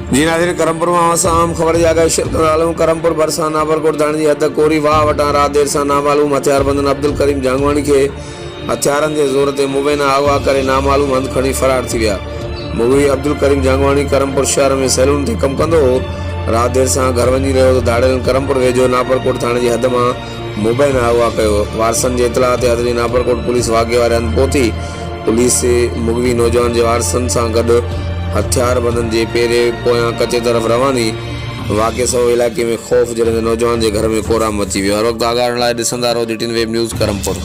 जी नाज़रीन, करमपुर में आम ख़बर जागा शिरकत करमपुर बरसा नाबरकोट थाने की हद कोरी वाह वटां रात देर से नामालूम हथियारबंदन अब्दुल करीम जांगवानी के हथियारन के ज़ोर ते मुबैना अगवा करे नामालूम हंध खणी फरार थी विया। मुगवी अब्दुल करीम जांगवानी करमपुर शहर में सैलून ते कम कंदो हो। रात देर से घर वही रो तो धाड़ेल करमपुर वेझो नाबरकोट थाने की हद में मुबैना अगवा कयो। वारसन के इतला ते हदरी नाबरकोट पुलिस वागे वारे हंध पहुती। पुलिस मुगवी नौजवान के वारसन से गड हथियारबंदन के पेरे पोयां कचे तरफ रवानी। वाक़े सो इलाके में खौफ जड़े नौजवान के घर में कोराम मची वियो। हर वक्त आगाह लाइ ॾिसंदा रहो DTN वेब न्यूज़ करमपुर।